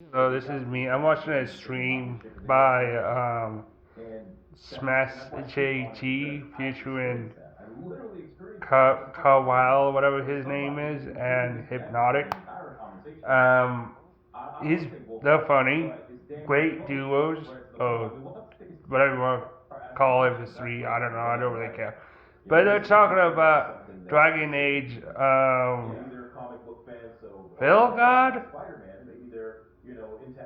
So this is me. I'm watching a stream by Smash HAT featuring Kawile, whatever his name is, and Hypnotic. Um, he's they're funny, great duos, or whatever you want to call it. If it's three, I don't know. I don't really care. But they're talking about Dragon Age. Phil God?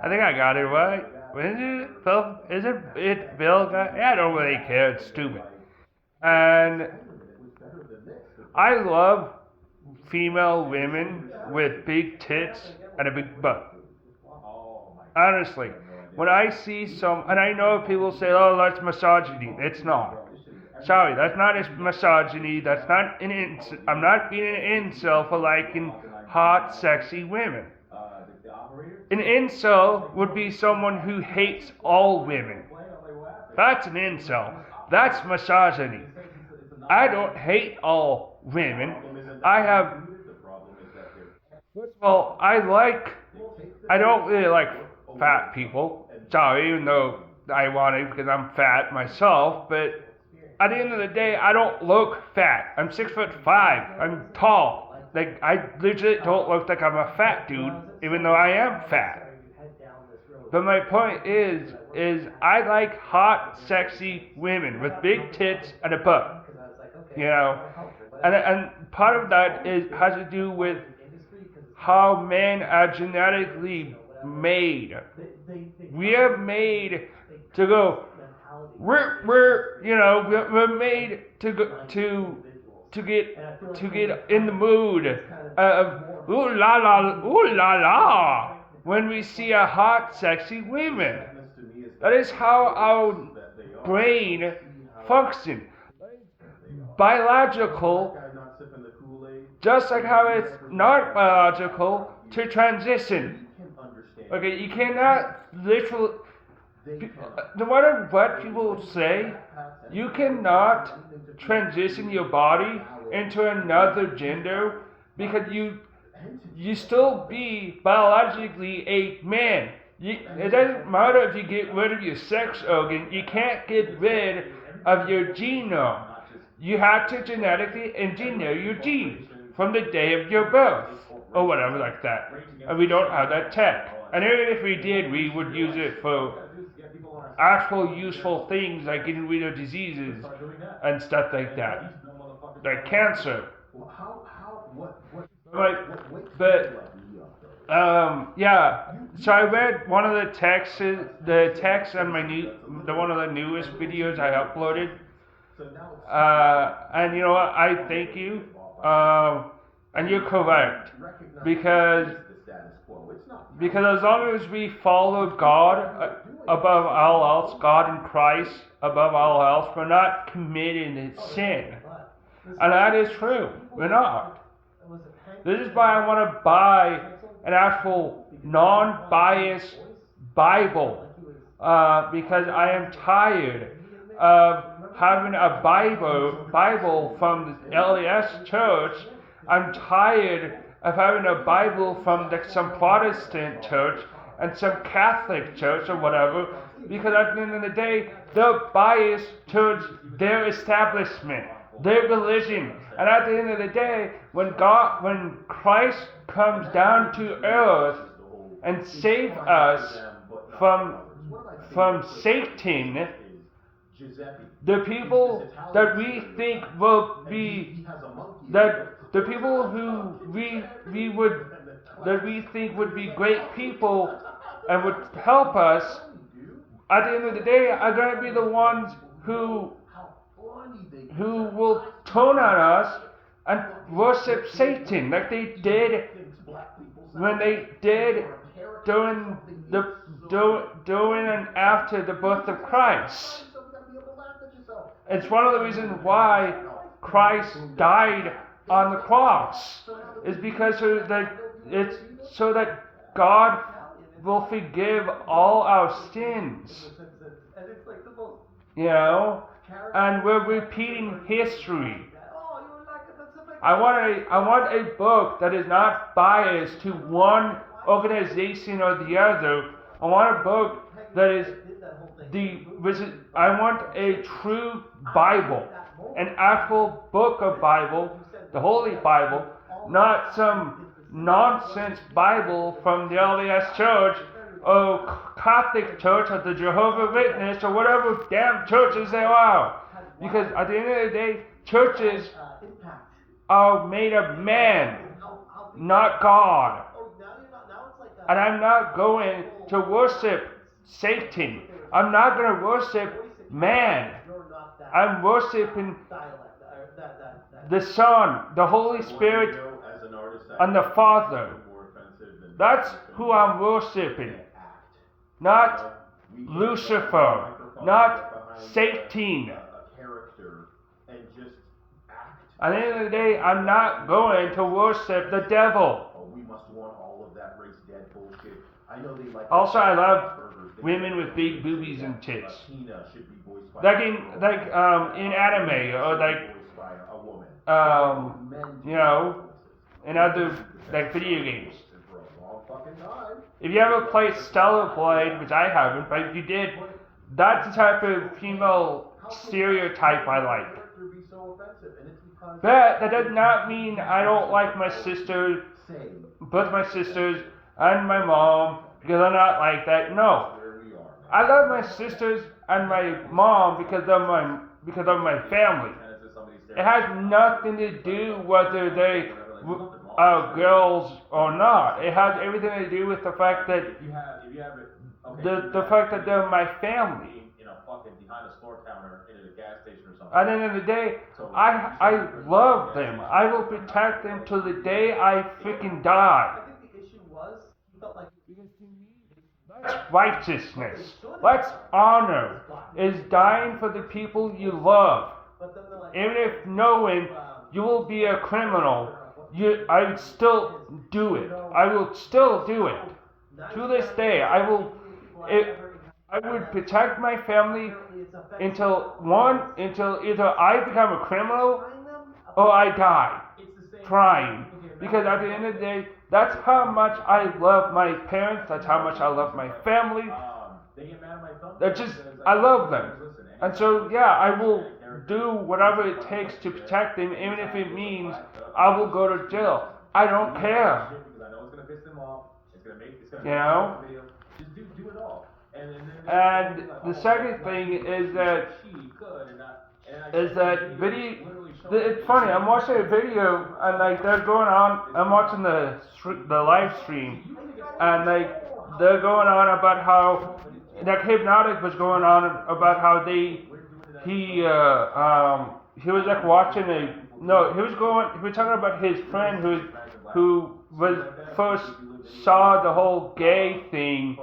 I think I got it right. Is it Phil? Is it Bill God? Yeah, I don't really care. It's stupid. And I love female women with big tits and a big butt. Honestly, when I see some, and I know people say, "Oh, that's misogyny." It's not. Sorry, that's not misogyny. That's not I'm not being an incel for liking hot, sexy women. An incel would be someone who hates all women. That's an incel. That's misogyny. I don't hate all women. I have. First of all, I don't really like fat people. Sorry, even though I want to because I'm fat myself, but at the end of the day, I don't look fat. I'm 6'5". I'm tall. Like I legit don't look like I'm a fat dude, even though I am fat. But my point is I like hot, sexy women with big tits and a butt. You know, and part of that has to do with how men are genetically made. We are made to go. We're made to go to get in the mood of ooh la la when we see a hot, sexy woman. That is how our brain functions. Biological, just like how it's not biological to transition. Okay, you cannot literally, no matter what people say, you cannot transition your body into another gender because you still be biologically a man. It doesn't matter if you get rid of your sex organ, you can't get rid of your genome. You have to genetically engineer your genes from the day of your birth, or whatever like that. And we don't have that tech. And even if we did, we would use it for actual useful things like getting rid of diseases and stuff like that. Like cancer. Yeah. So I read one of the text on one of the newest videos I uploaded. And you know what? I thank you. And you're correct. Because as long as we follow God above all else, God in Christ above all else, we're not committing sin. And that is true. We're not. This is why I want to buy an actual non-biased Bible. Because I am tired of having a Bible from the LDS church. I'm tired of having a Bible from some Protestant church and some Catholic church or whatever, because at the end of the day, they're biased towards their establishment, their religion. And at the end of the day, when Christ comes down to earth and save us from Satan, the people that we think will be the people who we think would be great people and would help us at the end of the day are going to be the ones who will turn on us and worship Satan like they did when they did during and after the birth of Christ. It's one of the reasons why Christ died on the cross, is because it's so that God will forgive all our sins. You know, and we're repeating history. I want a book that is not biased to one organization or the other. I want a book that is I want a true Bible, an actual book of Bible, the Holy Bible, not some nonsense Bible from the LDS Church or Catholic Church or the Jehovah's Witness or whatever damn churches there are. Because at the end of the day, churches are made of man, not God. And I'm not going to worship Satan. I'm not going to worship man. I'm worshiping the Son, the Holy Spirit, and the Father. That's who I'm worshiping. Not Lucifer, not Satan. At the end of the day, I'm not going to worship the devil. Also, I love women with big boobies and tits. Like in anime or in other video games. If you ever played Stellar Blade, which I haven't, but if you did, that's the type of female stereotype I like. But that does not mean I don't like my sisters, both my sisters and my mom, because I'm not like that. No. I love my sisters and my mom because of my family. It has nothing to do whether they are girls or not. It has everything to do with the fact that the fact that they're my family. At the end of the day, I love them. I will protect them till the day I freaking die. That's righteousness. That's honor. Is dying for the people you love. Even if knowing you will be a criminal, I would still do it. I will still do it. To this day, I would protect my family until either I become a criminal or I die trying. Because at the end of the day, that's how much I love my parents. That's how much I love my family. I love them. And so, yeah, I will do whatever it takes to protect them, even if it means I will go to jail. I don't care. You know? And the second thing is that it's funny. I'm watching a video and they're going on. I'm watching the live stream, and they're going on about how Hypnotic was going on about how he was watching he was talking about his friend who was first saw the whole gay thing,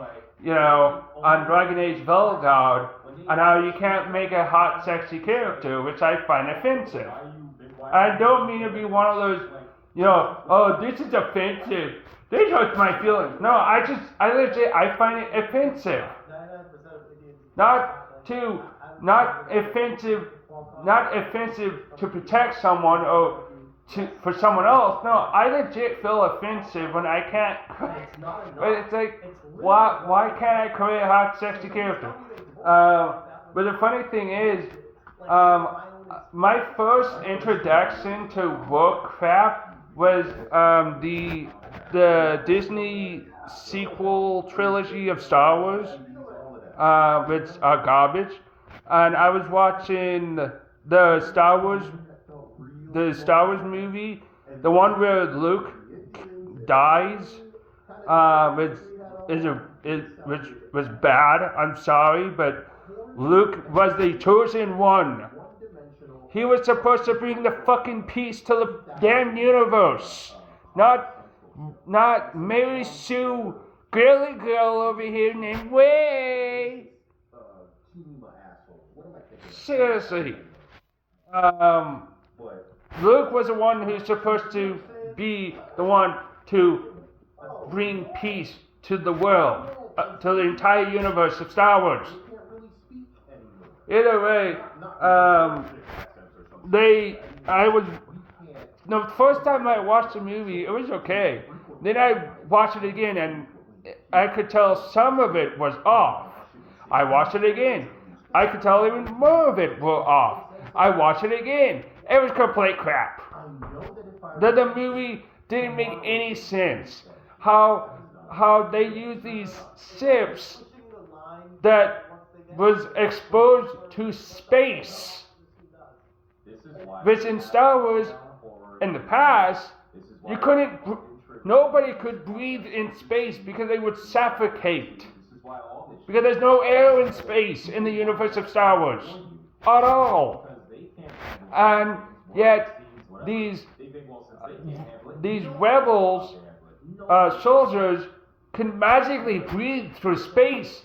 on Dragon Age Velgard, and how you can't make a hot, sexy character, which I find offensive. I don't mean to be one of those, this is offensive. This hurts my feelings. No, I find it offensive. Not offensive to protect someone or for someone else. No, I legit feel offensive when I can't. It's like, why can't I create a hot, sexy character? But the funny thing is, my first introduction to Warcraft was the Disney sequel trilogy of Star Wars, which are garbage, and I was watching the Star Wars movie, the one where Luke dies, which was bad. I'm sorry, but Luke was the chosen one. He was supposed to bring the fucking peace to the damn universe, not Mary Sue, girly girl over here named Way. Seriously. Luke was the one who's supposed to be the one to bring peace to the world, to the entire universe of Star Wars. Either way, the first time I watched the movie, it was okay. Then I watched it again, and I could tell some of it was off. I watched it again. I could tell even more of it was off. I watched it again. It was complete crap. The movie didn't make any sense. How they use these ships that was exposed to space, which in Star Wars in the past nobody could breathe in space because they would suffocate. Because there's no air in space in the universe of Star Wars at all. And yet these rebels soldiers can magically breathe through space,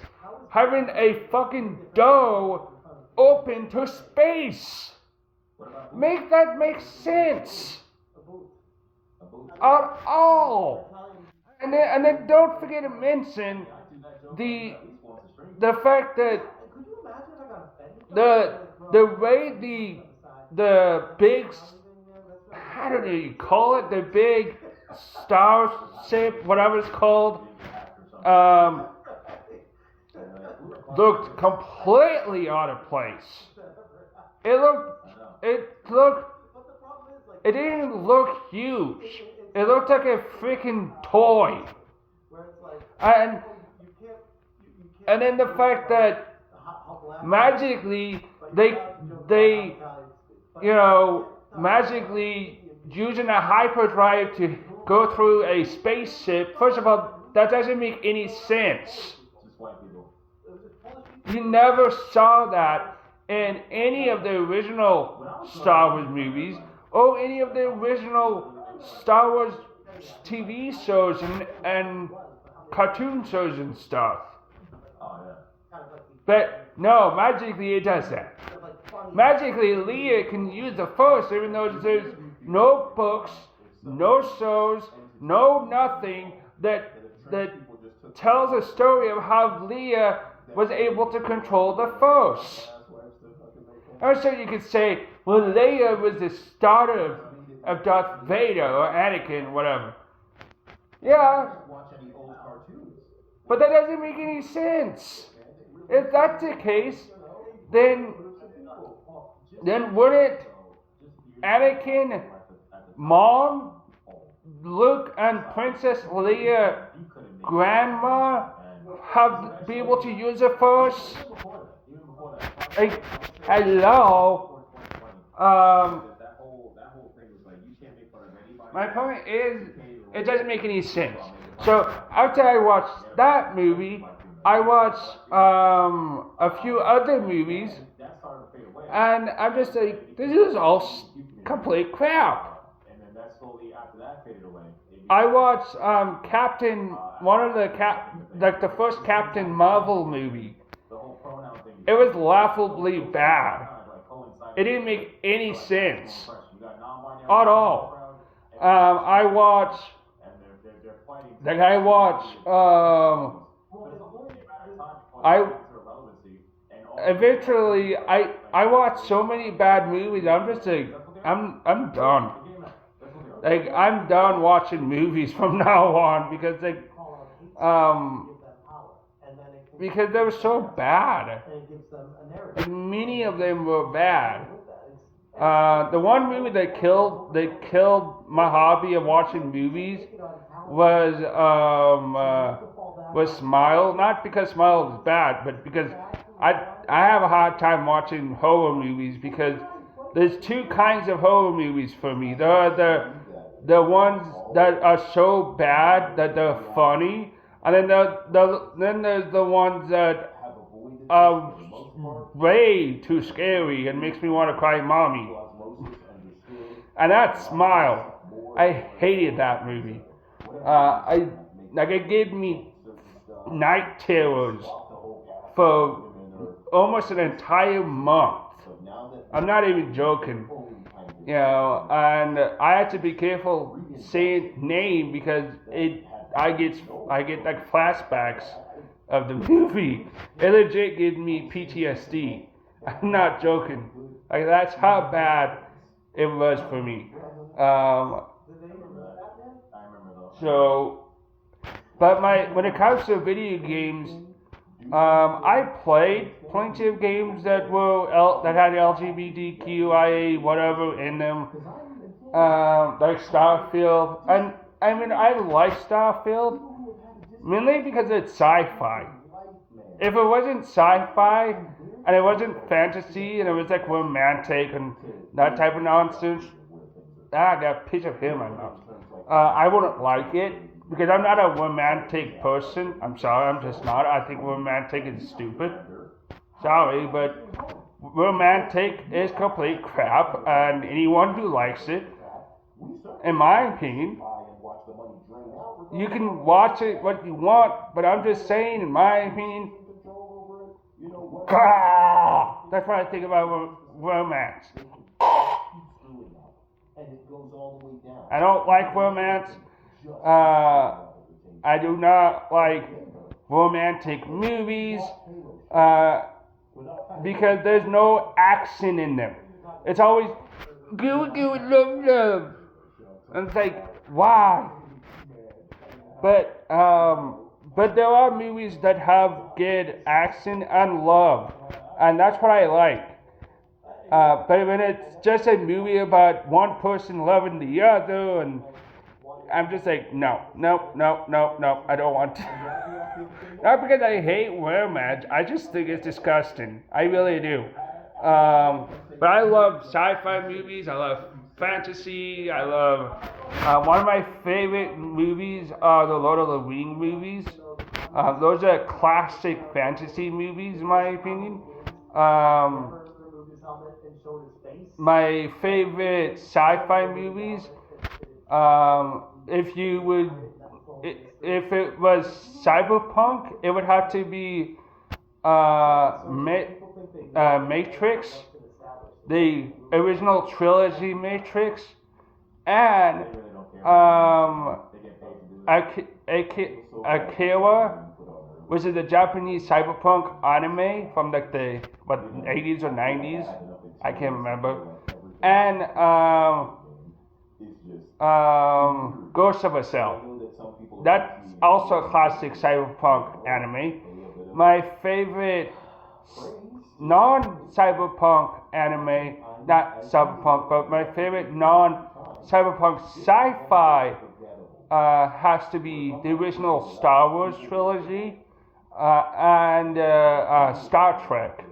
having a fucking door open to space. Make that make sense at all. And then don't forget to mention the fact that the way the big, I don't know you call it, the big starship, whatever it's called, looked completely out of place. It didn't look huge. It looked like a freaking toy. And then the fact that magically they magically using a hyperdrive to go through a spaceship. First of all, that doesn't make any sense. You never saw that in any of the original Star Wars movies or any of the original Star Wars TV shows and cartoon shows and stuff. But no, magically it does that. Magically, Leia can use the Force even though there's no books, no shows, no nothing that tells a story of how Leia was able to control the Force. Or so you could say, well, Leia was the starter of Darth Vader or Anakin, whatever. Yeah, but that doesn't make any sense. If that's the case, then wouldn't Anakin, Mom, Luke, and Princess Leia, Grandma, be able to use the Force? Like, hello. My point is, it doesn't make any sense. So after I watched that movie, I watched a few other movies, and I'm just like, this is all complete crap. I watched the first Captain Marvel movie. It was laughably bad. It didn't make any sense at all. I watched so many bad movies. I'm just like, I'm done. Like, I'm done watching movies from now on because they were so bad. Like, many of them were bad. The one movie that killed my hobby of watching movies was Smile. Not because Smile was bad, but because I have a hard time watching horror movies because there's two kinds of horror movies for me. There are the ones that are so bad that they're funny, and then there's the ones that are way too scary and makes me want to cry mommy. And that's Smile. I hated that movie. It gave me night terrors for almost an entire month. I'm not even joking. And I had to be careful saying name because I get like flashbacks of the movie. It legit gave me PTSD. I'm not joking. Like, that's how bad it was for me. So, but when it comes to video games, I played plenty of games that that had LGBTQIA whatever in them, like Starfield, and I mean I like Starfield mainly because it's sci-fi. If it wasn't sci-fi and it wasn't fantasy and it was like romantic and that type of nonsense, I got a piece of hair in my mouth. I wouldn't like it because I'm not a romantic person. I'm sorry, I'm just not. I think romantic is stupid. Sorry, but romantic is complete crap, and anyone who likes it, in my opinion, you can watch it what you want, but I'm just saying, in my opinion, that's what I think about romance. I don't like romance. I do not like romantic movies because there's no action in them. It's always good, love, love. And it's like, why? But there are movies that have good action and love, and that's what I like. But when it's just a movie about one person loving the other, and I'm just like, no, I don't want to. Not because I hate romance, I just think it's disgusting. I really do. But I love sci-fi movies, I love fantasy, I love, one of my favorite movies are the Lord of the Rings movies. Those are classic fantasy movies, in my opinion. My favorite sci-fi movies, if it was cyberpunk, it would have to be Matrix, the original trilogy Matrix, and Akira, which is a Japanese cyberpunk anime from like the 80s or 90s, I can't remember, and Ghost of a Cell. That's also a classic cyberpunk anime. My favorite non-cyberpunk anime, not cyberpunk, but my favorite non-cyberpunk sci-fi has to be the original Star Wars trilogy and Star Trek.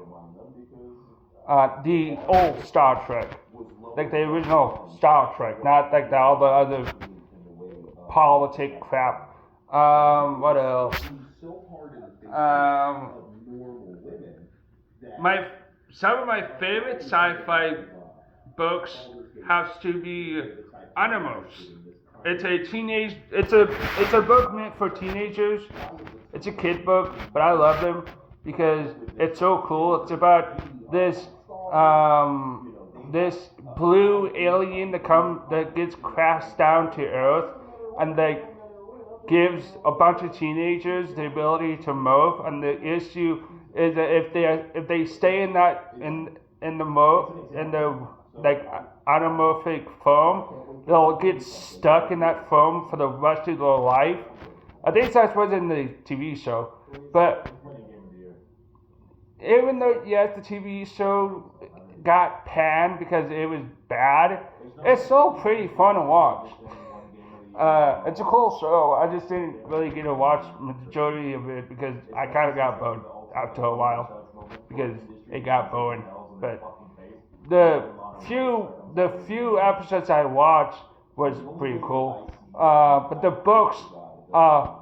The old Star Trek, like the original Star Trek, not like all the other politic crap. What else? Some of my favorite sci-fi books has to be Animos. It's a book meant for teenagers. It's a kid book, but I love them because it's so cool. It's about this blue alien that gets crashed down to Earth, and that gives a bunch of teenagers the ability to morph. And the issue is that if they stay in the like anamorphic form, they'll get stuck in that form for the rest of their life. I think that's what's in the TV show. But even though, yes, the TV show got panned because it was bad, it's still pretty fun to watch. It's a cool show. I just didn't really get to watch the majority of it because I kind of got bored after a while because it got boring. But the few episodes I watched was pretty cool. But the books are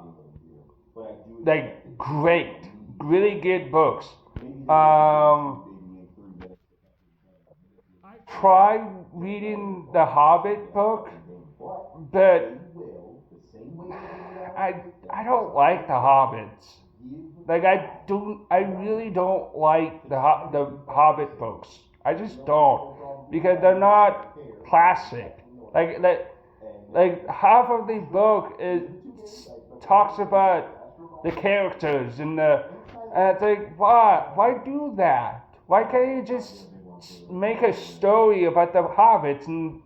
like great, really good books. I tried reading the Hobbit book, but I don't like the Hobbits. Like I really don't like the Hobbit books. I just don't, because they're not classic. Like half of the book talks about the characters and it's like, why do that? Why can't you just make a story about the hobbits and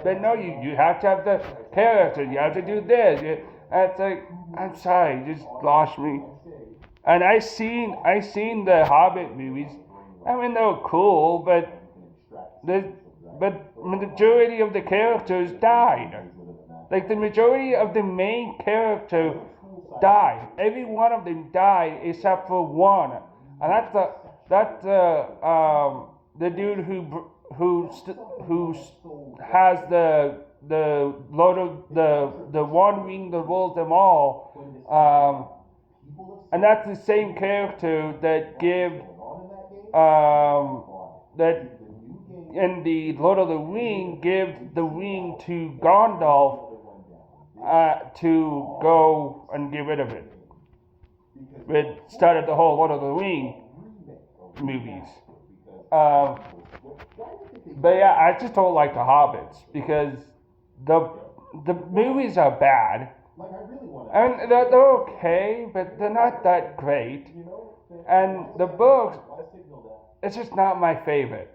But no, you have to have the character. You have to do this. And it's like, I'm sorry, you just lost me. And I seen the Hobbit movies. I mean, they were cool, but the majority of the characters died. Like the majority of the main character died. Every one of them died except for one, and the dude who has the Lord of the one ring that rules them all. And that's the same character that that in the Lord of the Ring gives the ring to Gandalf to go and get rid of it. It started the whole Lord of the Ring movies. But yeah, I just don't like the Hobbits because the movies are bad. And they're okay, but they're not that great. And the books, it's just not my favorite.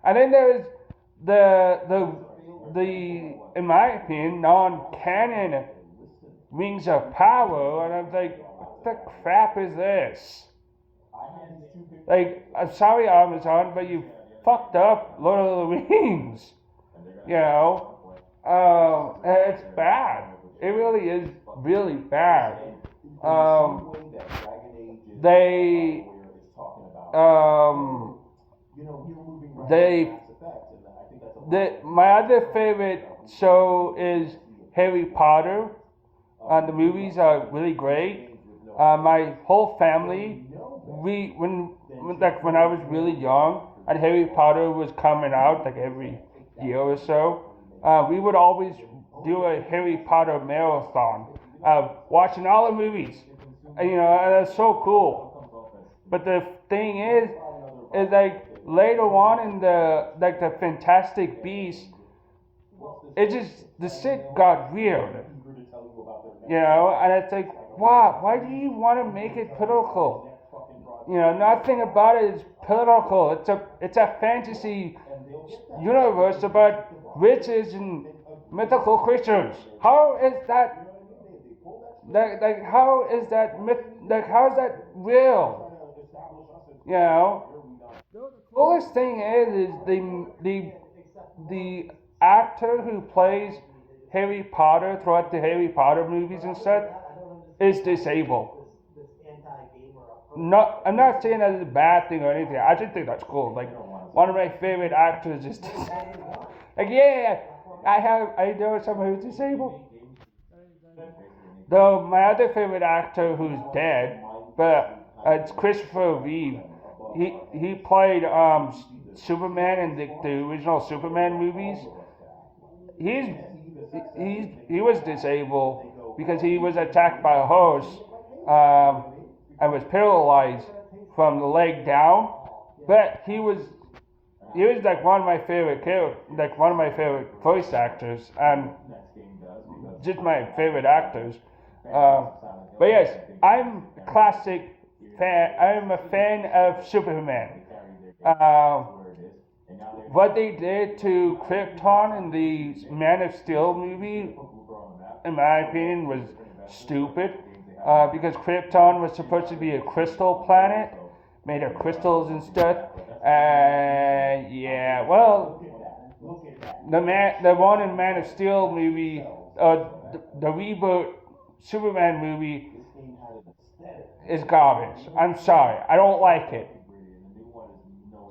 And then there's the in my opinion, non-canon Rings of Power, and I'm like, what the crap is this? Like, I'm sorry, Amazon, but you fucked up Lord of the Rings. You know, it's bad. It really is really bad. My other favorite show is Harry Potter. The movies are really great. My whole family, when I was really young and Harry Potter was coming out like every year or so, we would always do a Harry Potter marathon, watching all the movies. And that's so cool. But the thing is like later on in the Fantastic Beasts, the shit got weird. And it's like, why do you want to make it political? Nothing about it is political. It's a fantasy universe about witches and mythical creatures. How is that? How is that real? The coolest thing is the actor who plays Harry Potter throughout the Harry Potter movies and stuff is disabled. No, I'm not saying that is a bad thing or anything. I just think that's cool. Like, one of my favorite actors is disabled. Like, yeah, I know someone who's disabled. Though my other favorite actor who's dead, but it's Christopher Reeve. He played Superman in the original Superman movies. He was disabled because he was attacked by a horse and was paralyzed from the leg down. But he was like one of my favorite voice actors and just my favorite actors. But yes, I'm a classic fan. I'm a fan of Superman. What they did to Krypton in the Man of Steel movie, in my opinion, was stupid. Because Krypton was supposed to be a crystal planet, made of crystals and stuff. Yeah, well, the one in Man of Steel movie, the reboot Superman movie is garbage. I'm sorry, I don't like it.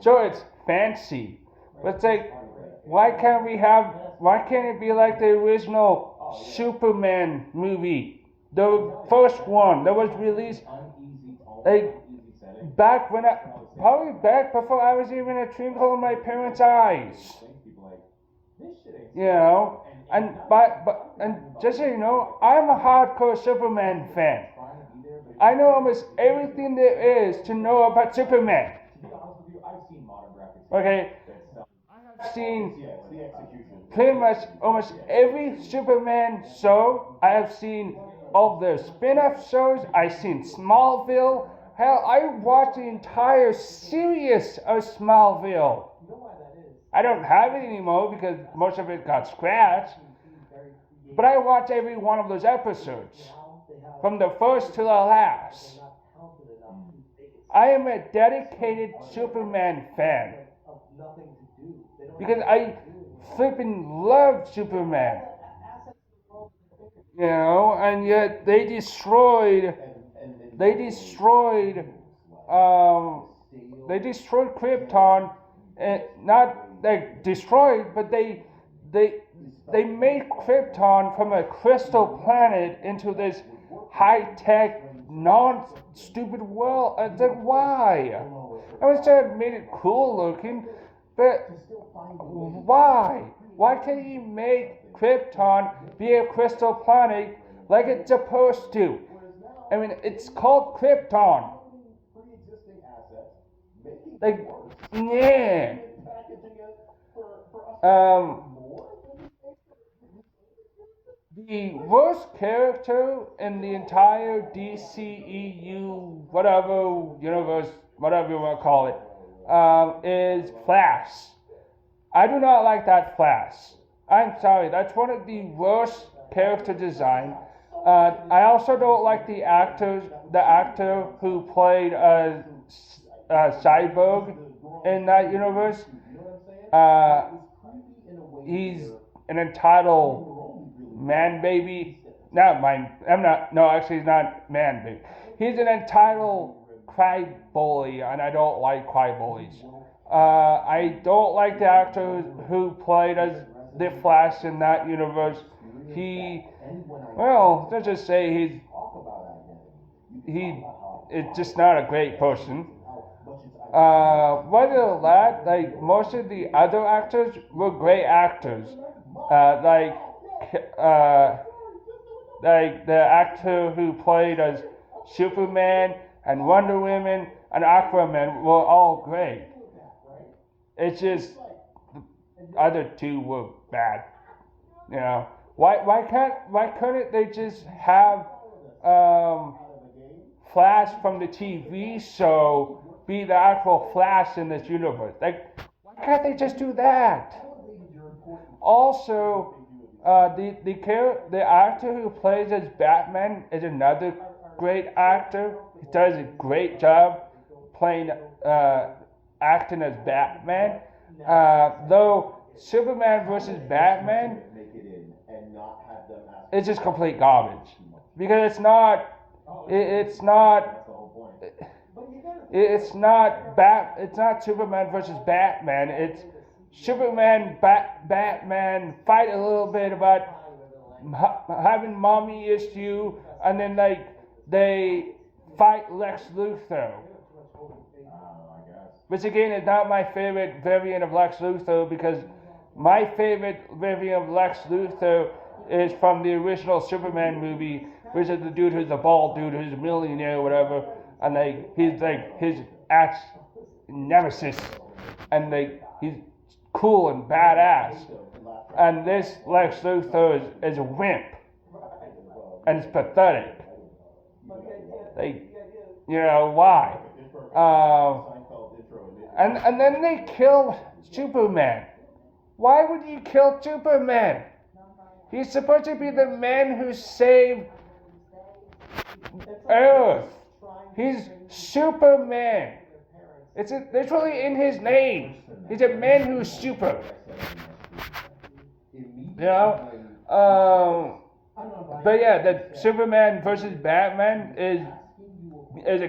Sure, it's fancy, but it's like, why can't it be like the original Superman movie? The first one that was released, like, probably back before I was even a twinkle in my parents' eyes. And just so you know, I'm a hardcore Superman fan. I know almost everything there is to know about Superman. Okay, I have seen pretty much almost every Superman show. I have seen all the spin-off shows. I've seen Smallville. Hell, I watched the entire series of Smallville. I don't have it anymore because most of it got scratched. But I watch every one of those episodes, from the first to the last. I am a dedicated Superman fan because I flipping love Superman. And yet they destroyed Krypton, and not like destroyed, but they made Krypton from a crystal planet into this high-tech, non-stupid world. I said, why? I was sure it made it cool looking, but why? Why can't you make Krypton be a crystal planet like it's supposed to? I mean, it's called Krypton. Like, yeah. The worst character in the entire DCEU, whatever universe, whatever you want to call it, is Flash. I do not like that Flash. I'm sorry, that's one of the worst character design. I also don't like the actor who played Cyborg in that universe. He's an entitled man baby. Actually he's not man baby. He's an entitled cry bully, and I don't like cry bullies. I don't like the actor who played as the Flash in that universe. Let's just say it's just not a great person. Other than that, like most of the other actors were great actors. Like the actor who played as Superman and Wonder Woman and Aquaman were all great. It's just the other two were bad. Why couldn't they just have Flash from the TV show be the actual Flash in this universe? Like, why can't they just do that? Also, the actor who plays as Batman is another great actor. He does a great job playing, acting as Batman. Though Superman versus Batman is just complete garbage because it's not Superman versus Batman. It's Superman, Batman fight a little bit about having mommy issue, and then they fight Lex Luthor. Which again is not my favorite variant of Lex Luthor, because my favorite variant of Lex Luthor is from the original Superman movie, which is the dude who's a bald dude who's a millionaire or whatever, and he's like his arch nemesis, and he's cool and badass. And this Lex Luthor is a wimp, and it's pathetic. Why? And then they killed Superman. Why would you kill Superman? He's supposed to be the man who saved Earth. He's Superman. It's literally in his name. He's a man who's super. But yeah, the Superman versus Batman is a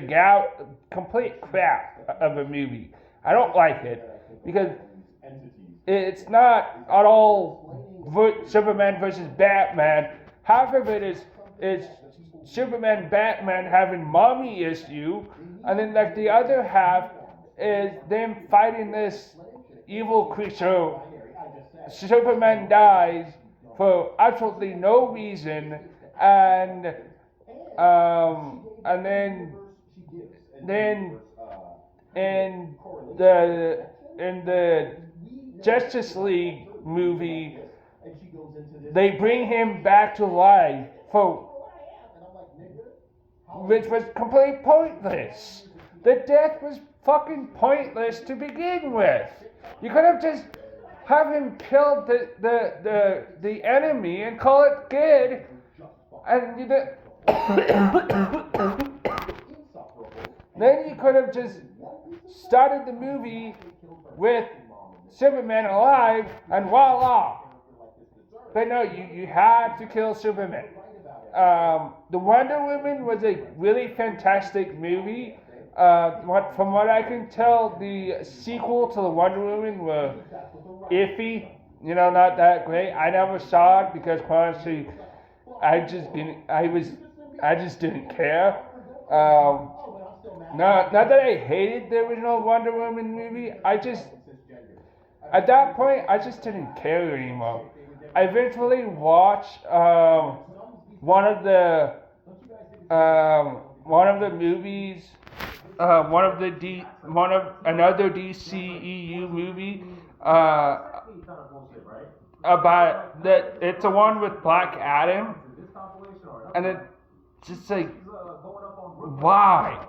complete crap of a movie. I don't like it because it's not at all Superman versus Batman. Half of it is Superman, Batman having mommy issue, and then the other half is them fighting this evil creature. Superman dies for absolutely no reason, and then in the Justice League movie, they bring him back to life which was completely pointless. The death was fucking pointless to begin with. You could have just have him kill the enemy and call it good, and then you could have just started the movie with Superman alive and voila. But no, you had to kill Superman. The Wonder Woman was a really fantastic movie. From what I can tell, the sequel to the Wonder Woman were iffy. Not that great. I never saw it because honestly, I just didn't care. Not that I hated the original Wonder Woman movie. At that point, I just didn't care anymore. I eventually watched one of the movies, another DCEU movie about that. It's the one with Black Adam, and it's just like, why?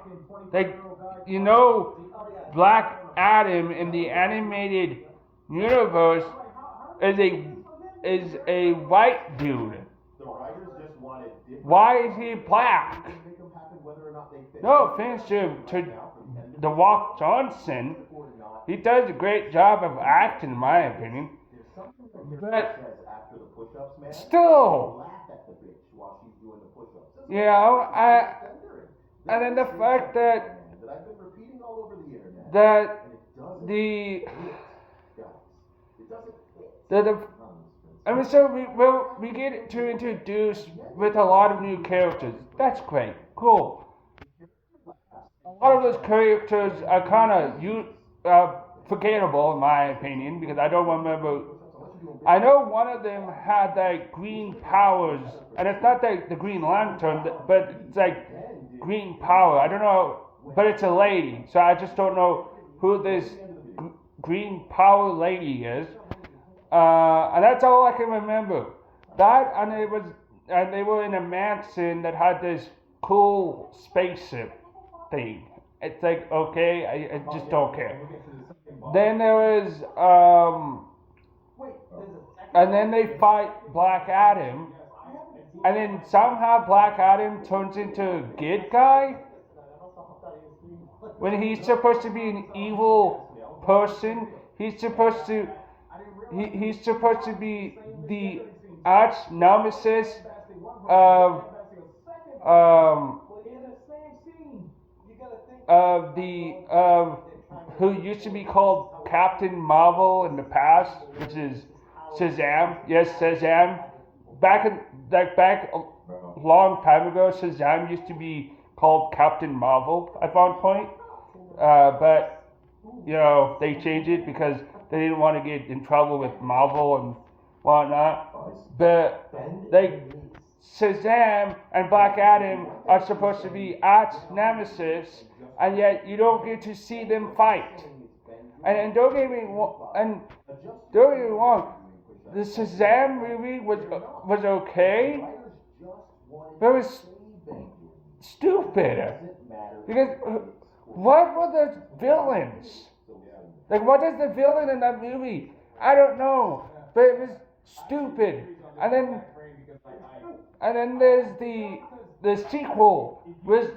Like, Black Adam in the animated universe is a white dude. Why is he black? No offense to The Rock Johnson. He does a great job of acting, in my opinion. But still, and then the fact that we get to introduce with a lot of new characters. That's great, cool. A lot of those characters are kind of forgettable in my opinion because I don't remember. I know one of them had like green powers, and it's not like the Green Lantern, but it's like green power. I don't know, but it's a lady, so I just don't know who this green power lady is. And that's all I can remember. That and they were in a mansion that had this cool spaceship thing. It's like, okay, I just don't care. Then there was and then they fight Black Adam, and then somehow Black Adam turns into a good guy when he's supposed to be an evil person. He's supposed to be the arch nemesis of who used to be called Captain Marvel in the past, which is Shazam. Yes, Shazam. Back a long time ago, Shazam used to be called Captain Marvel at one point, but they changed it because they didn't want to get in trouble with Marvel and whatnot. But Shazam and Black Adam are supposed to be arch nemesis, and yet you don't get to see them fight. And don't get me wrong, the Shazam movie was okay, but it was stupid. Because what were the villains? Like, what is the villain in that movie? I don't know, but it was stupid. And then there's the sequel was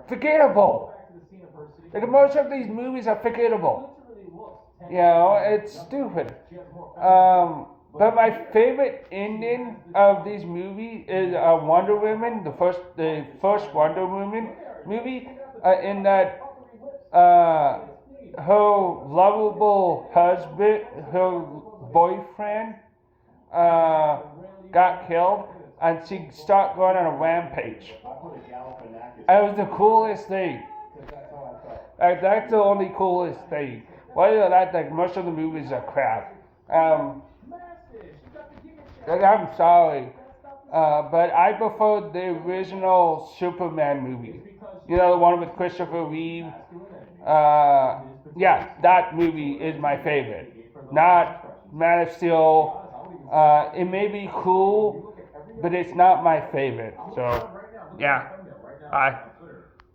forgettable. Like, most of these movies are forgettable. It's stupid. But my favorite ending of these movies is Wonder Woman, the first Wonder Woman movie, in that her lovable husband, her boyfriend, got killed, and she started going on a rampage. It was the coolest thing. That's the only coolest thing. Other than that, most of the movies are crap. I'm sorry, but I prefer the original Superman movie. The one with Christopher Reeve. That movie is my favorite. Not Man of Steel. It may be cool, but it's not my favorite. So, bye.